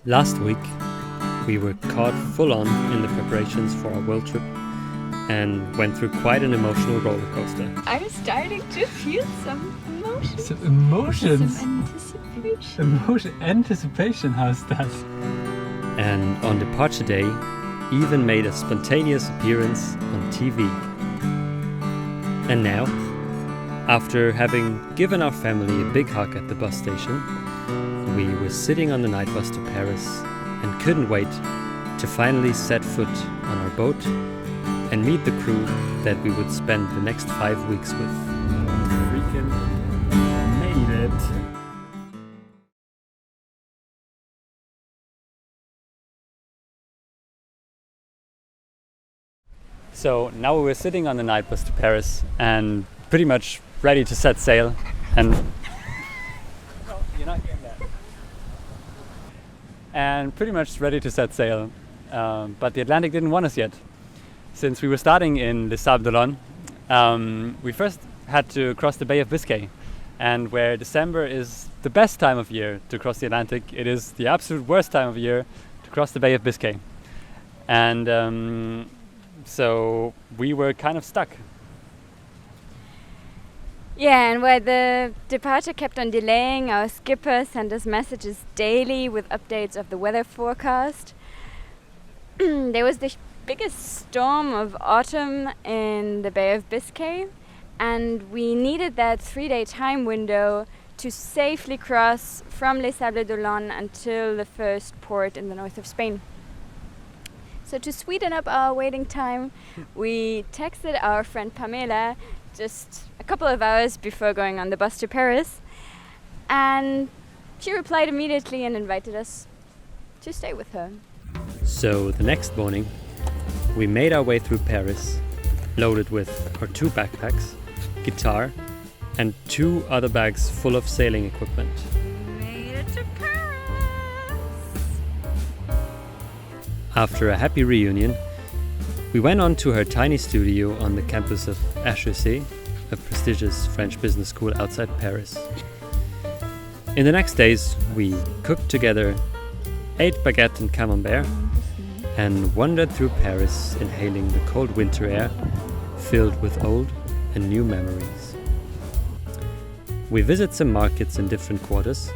Last week, we were caught full on in the preparations for our world trip and went through quite an emotional roller coaster. I'm starting to feel some emotions. Some emotions? Some anticipation. Anticipation, how's that? And on departure day, even made a spontaneous appearance on TV. And now, after having given our family a big hug at the bus station, we were sitting on the night bus to Paris and couldn't wait to finally set foot on our boat and meet the crew that we would spend the next 5 weeks with. Freaking made it. So now we were sitting on the night bus to Paris and pretty much ready to set sail. And no, you're not getting that. And pretty much ready to set sail, but the Atlantic didn't want us yet. Since we were starting in Les Sables-d'Olonne, we first had to cross the Bay of Biscay. And where December is the best time of year to cross the Atlantic, it is the absolute worst time of year to cross the Bay of Biscay. And so we were kind of stuck. Yeah, and where the departure kept on delaying, our skipper sent us messages daily with updates of the weather forecast. There was the biggest storm of autumn in the Bay of Biscay, and we needed that 3-day time window to safely cross from Les Sables-d'Olonne until the first port in the north of Spain. So to sweeten up our waiting time, we texted our friend Pamela just a couple of hours before going on the bus to Paris, and she replied immediately and invited us to stay with her. So the next morning, we made our way through Paris, loaded with our 2 backpacks, guitar, and 2 other bags full of sailing equipment. Made it to Paris! After a happy reunion, we went on to her tiny studio on the campus of HEC, a prestigious French business school outside Paris. In the next days, we cooked together, ate baguette and camembert, and wandered through Paris, inhaling the cold winter air, filled with old and new memories. We visit some markets in different quarters,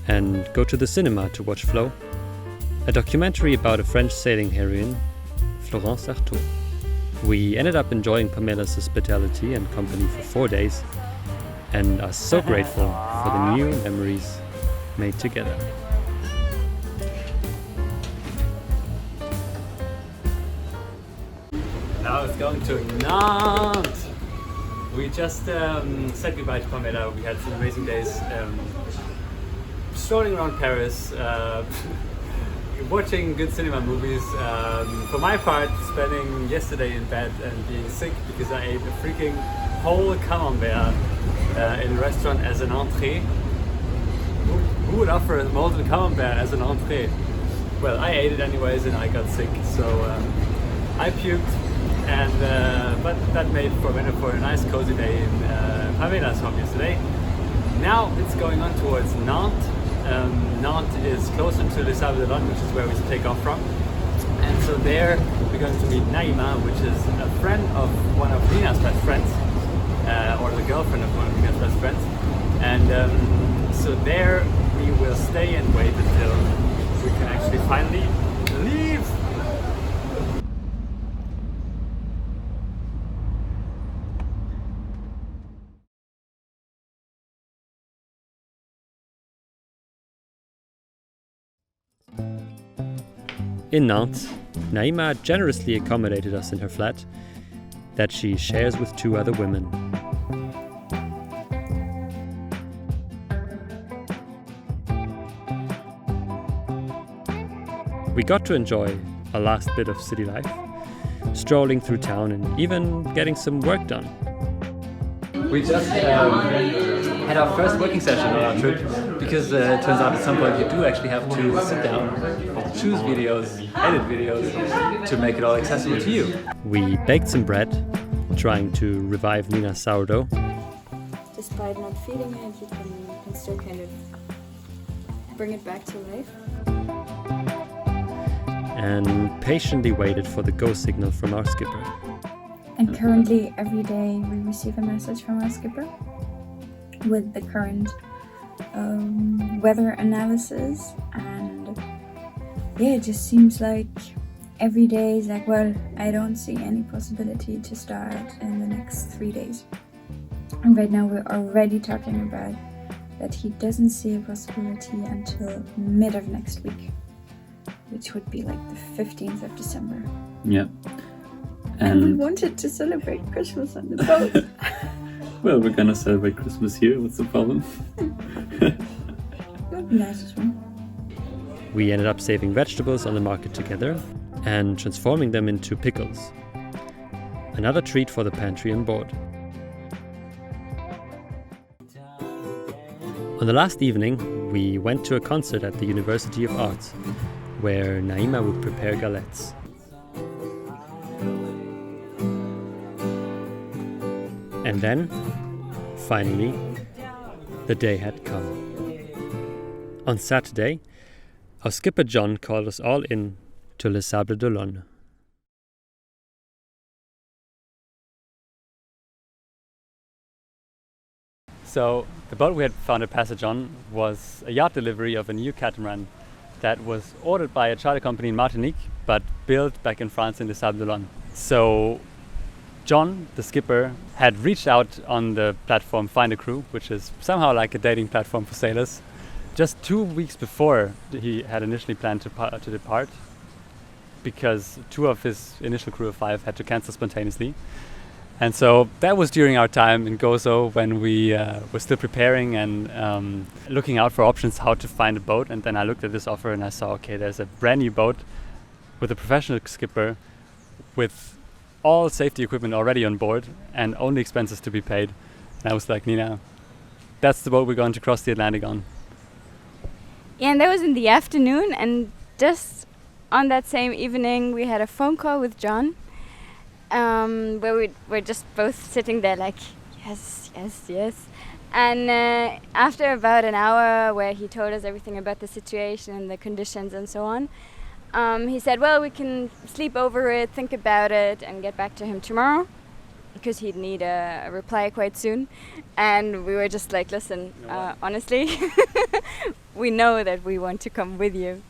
and go to the cinema to watch Flo, a documentary about a French sailing heroine, Florence Artaud. We ended up enjoying Pamela's hospitality and company for 4 days, and are so grateful for the new memories made together. Now it's going to Nantes. We just said goodbye to Pamela. We had some amazing days strolling around Paris, watching good cinema movies. For my part, spending yesterday in bed and being sick because I ate a freaking whole camembert in a restaurant as an entree. Who would offer a molten camembert as an entree? Well, I ate it anyways and I got sick, so I puked. And but that made for a nice cozy day in Pamela's home yesterday. Now it's going on towards Nantes. Nantes is closer to Les Sables-d'Olonne, which is where we take off from. And so there we're going to meet Naima, which is a friend of one of Nina's best friends, or the girlfriend of one of Nina's best friends. And so there we will stay and wait until we can actually finally leave. In Nantes, Naima generously accommodated us in her flat that she shares with 2 other women. We got to enjoy a last bit of city life, strolling through town and even getting some work done. We just had our first working session on our trip because it turns out at some point you do actually have to sit down, choose videos, edit videos to make it all accessible to you. We baked some bread, trying to revive Nina's sourdough. Despite not feeding it, you can still kind of bring it back to life. and patiently waited for the go signal from our skipper. And currently, every day we receive a message from our skipper with the current weather analysis, and yeah, it just seems like every day is like, well, I don't see any possibility to start in the next 3 days. And right now we're already talking about that he doesn't see a possibility until mid of next week, which would be like the 15th of December. Yeah. And we wanted to celebrate Christmas on the boat. Well, we're gonna celebrate Christmas here. What's the problem? Would be nice as well. We ended up saving vegetables on the market together and transforming them into pickles. Another treat for the pantry on board. On the last evening, we went to a concert at the University of Arts, where Naima would prepare galettes. And then, finally, the day had come. On Saturday, our skipper John called us all in to Les Sables-d'Olonne. So the boat we had found a passage on was a yacht delivery of a new catamaran that was ordered by a charter company in Martinique but built back in France in Les Sables-d'Olonne. So John, the skipper, had reached out on the platform Find a Crew, which is somehow like a dating platform for sailors, just 2 weeks before he had initially planned to depart, because 2 of his initial crew of 5 had to cancel spontaneously. And so that was during our time in Gozo, when we were still preparing and looking out for options how to find a boat. And then I looked at this offer and I saw, okay, there's a brand new boat with a professional skipper with all safety equipment already on board and only expenses to be paid. And I was like, Nina, that's the boat we're going to cross the Atlantic on. Yeah, and that was in the afternoon, and just on that same evening we had a phone call with John, where we were just both sitting there like, yes, yes, yes. And after about an hour where he told us everything about the situation and the conditions and so on, he said, well, we can sleep over it, think about it, and get back to him tomorrow, because he'd need a reply quite soon. And we were just like, listen, honestly, we know that we want to come with you,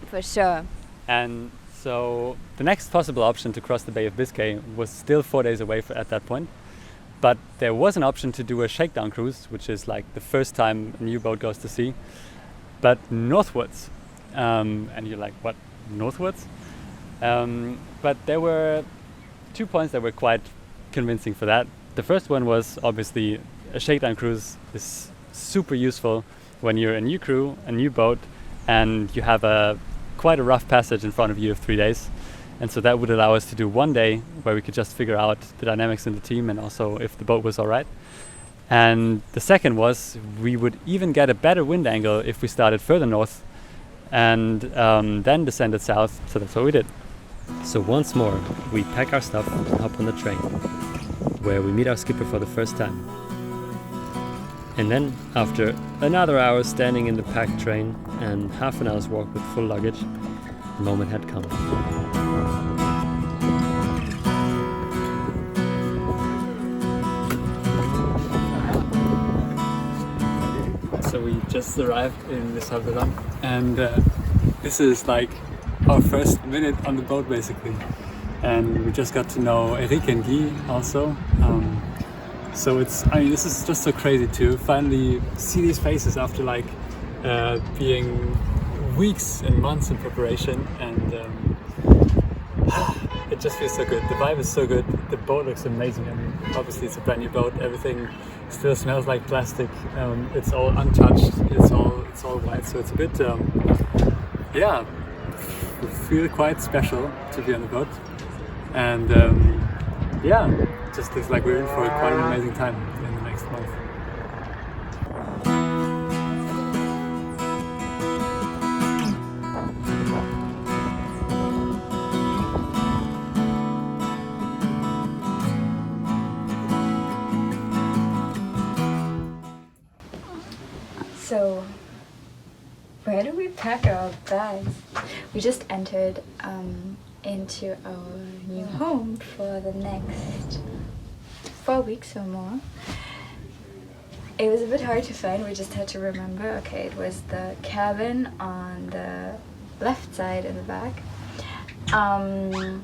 for sure. And so the next possible option to cross the Bay of Biscay was still 4 days away at that point. But there was an option to do a shakedown cruise, which is like the first time a new boat goes to sea, but northwards. And you're like, what, northwards? But there were 2 points that were quite convincing for that. The first one was obviously a shakedown cruise is super useful when you're a new crew, a new boat, and you have quite a rough passage in front of you of 3 days. And so that would allow us to do 1 day where we could just figure out the dynamics in the team and also if the boat was all right. And the second was we would even get a better wind angle if we started further north and then descended south. So that's what we did. So once more, we pack our stuff and hop on the train, where we meet our skipper for the first time. And then, after another hour standing in the packed train and half an hour's walk with full luggage, the moment had come. So we just arrived in Les Sables-d'Olonne, and this is like our first minute on the boat basically. And we just got to know Eric and Guy also. So this is just so crazy to finally see these faces after like being weeks and months in preparation, and it just feels so good. The vibe is so good. The boat looks amazing. I mean, obviously it's a brand new boat. Everything still smells like plastic. It's all untouched. It's all white. So it's a bit, we feel quite special to be on the boat. And it just looks like we're in for quite an amazing time in the next month. So we're where do we pack our bags? We just entered into our new home for the next 4 weeks or more. It was a bit hard to find, we just had to remember, okay, it was the cabin on the left side in the back. And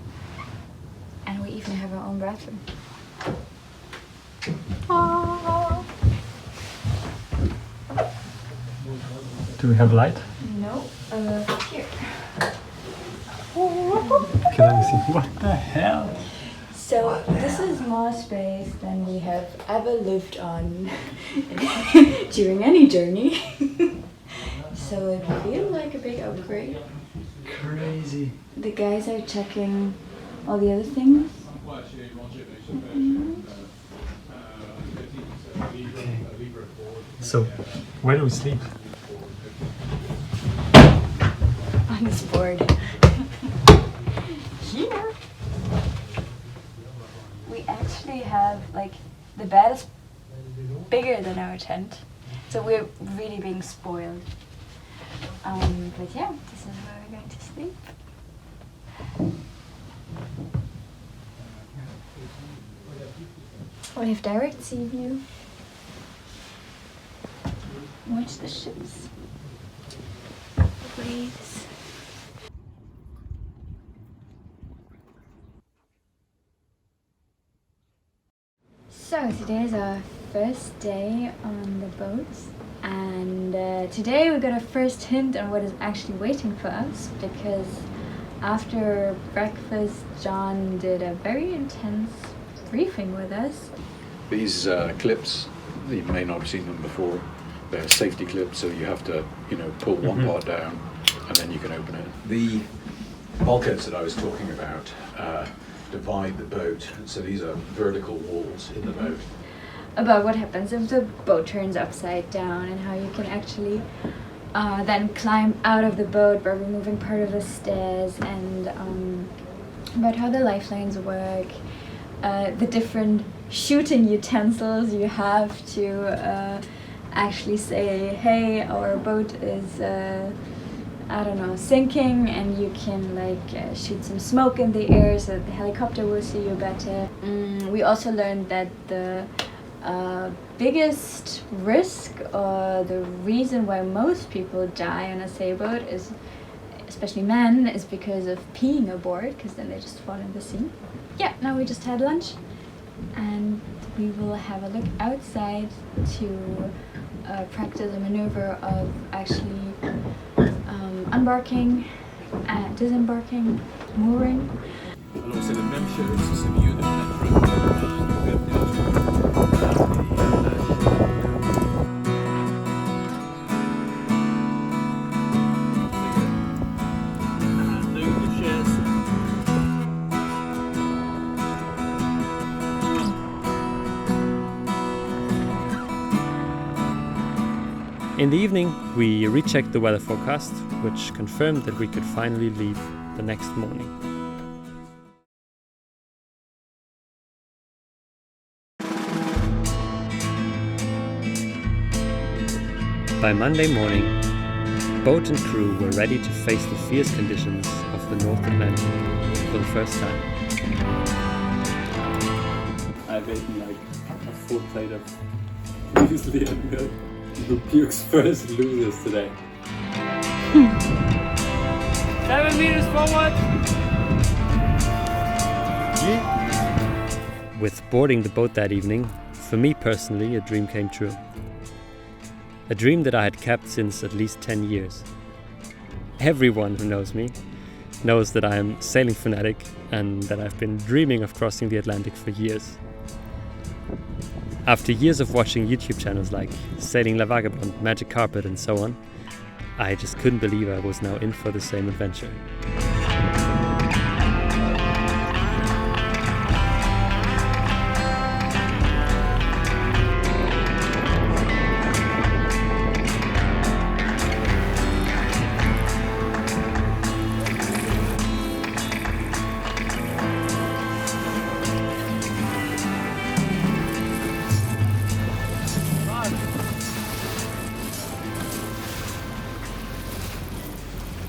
we even have our own bathroom. Aww. Do we have light? No, here. Okay, let me see. What the hell? So this is more space than we have ever lived on during any journey. So it feels like a big upgrade. Crazy. The guys are checking all the other things. So, where do we sleep? On this board. Here. We actually have, like, the bed is bigger than our tent. So we're really being spoiled. But yeah, this is where we're going to sleep. We have direct sea view. Watch the ships. Waves. So today is our first day on the boat, and today we got a first hint on what is actually waiting for us, because after breakfast John did a very intense briefing with us. These clips, you may not have seen them before. They're safety clips, so you have to, pull one part down and then you can open it. The bulkheads that I was talking about divide the boat, so these are vertical walls in the boat. About what happens if the boat turns upside down and how you can actually then climb out of the boat by removing part of the stairs, and about how the lifelines work, the different shooting utensils you have to actually say, hey, our boat is sinking, and you can shoot some smoke in the air so that the helicopter will see you better. We also learned that the biggest risk, or the reason why most people die on a sailboat is, especially men, is because of peeing aboard, because then they just fall in the sea. Yeah, now we just had lunch, and we will have a look outside to practice a maneuver of actually embarking, disembarking, mooring. Alors c'est la même chose, c'est mieux de mettre In the evening, we rechecked the weather forecast, which confirmed that we could finally leave the next morning. By Monday morning, boat and crew were ready to face the fierce conditions of the North Atlantic for the first time. I've eaten like a full plate of muesli and milk. Who pukes first loses today. 7 meters forward! With boarding the boat that evening, for me personally, a dream came true. A dream that I had kept since at least 10 years. Everyone who knows me knows that I am a sailing fanatic and that I've been dreaming of crossing the Atlantic for years. After years of watching YouTube channels like Sailing La Vagabond, Magic Carpet and so on, I just couldn't believe I was now in for the same adventure.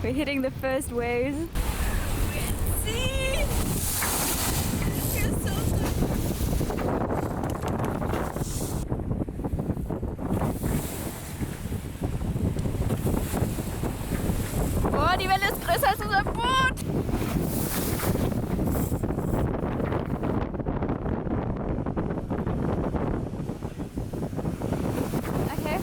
We're hitting the first waves. See? It feels so good. Oh, die Welle ist größer als unser Boot. Okay.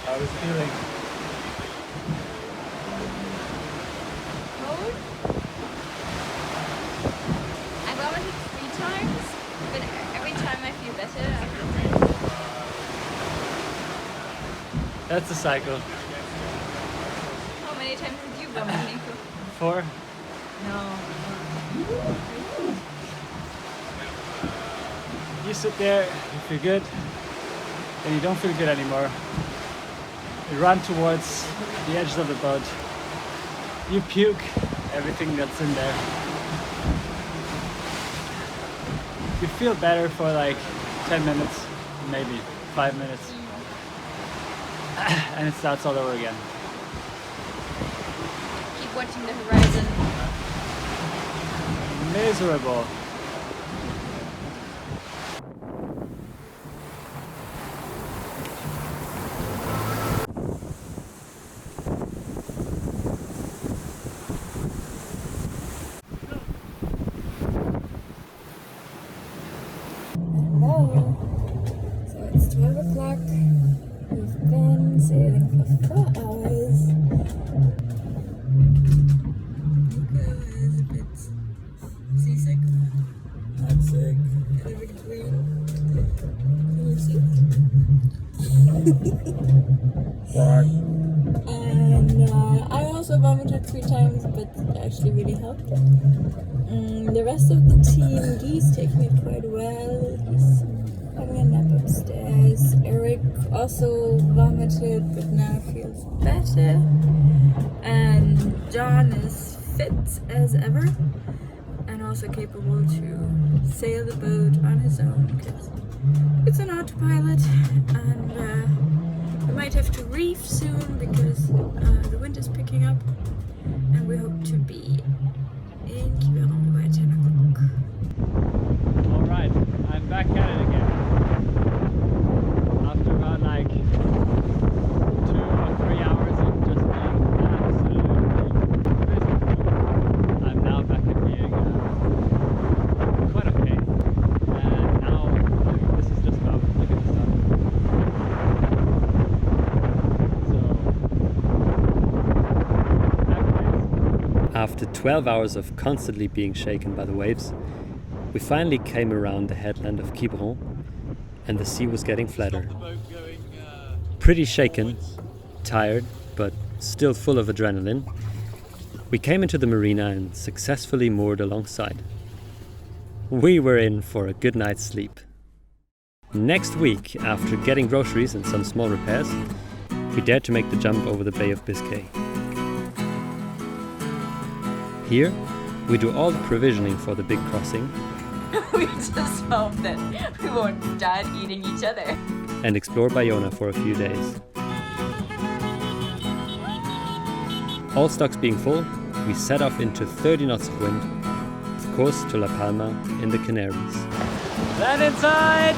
I was feeling Cold. I vomited 3 times, but every time I feel better. that's a cycle. How many times did you vomit, Nico? 4. No. You sit there, you feel good, and you don't feel good anymore. You run towards the edges of the boat. You puke everything that's in there. You feel better for like 10 minutes, maybe 5 minutes. And it starts all over again. Keep watching the horizon. Miserable. Hello. So it's 12 o'clock. We've been sailing for 4 hours. Nico is a bit seasick. I'm sick. And a bit green. Can you see? And I also vomited 3 times, but it actually really helped. The rest of the team, Guy's taking it quite well. He's having a nap upstairs. Eric also vomited, but now feels better. And John is fit as ever, and also capable to sail the boat on his own, because it's an autopilot, and we might have to reef soon because the wind is picking up, and we hope to be in Quiberon by 10 o'clock. Alright, I'm back at it again. After about like 2 or 3 hours of just being absolutely miserable, I'm now back at being quite okay. And now this is just about, look at the sun. So, After 12 hours of constantly being shaken by the waves, we finally came around the headland of Quiberon, and the sea was getting flatter. Pretty shaken, tired, but still full of adrenaline, we came into the marina and successfully moored alongside. We were in for a good night's sleep. Next week, after getting groceries and some small repairs, we dared to make the jump over the Bay of Biscay. Here, we do all the provisioning for the big crossing We just hope that we won't start eating each other. and explore Bayona for a few days. All stocks being full, we set off into 30 knots of wind, of course to La Palma in the Canaries. land inside!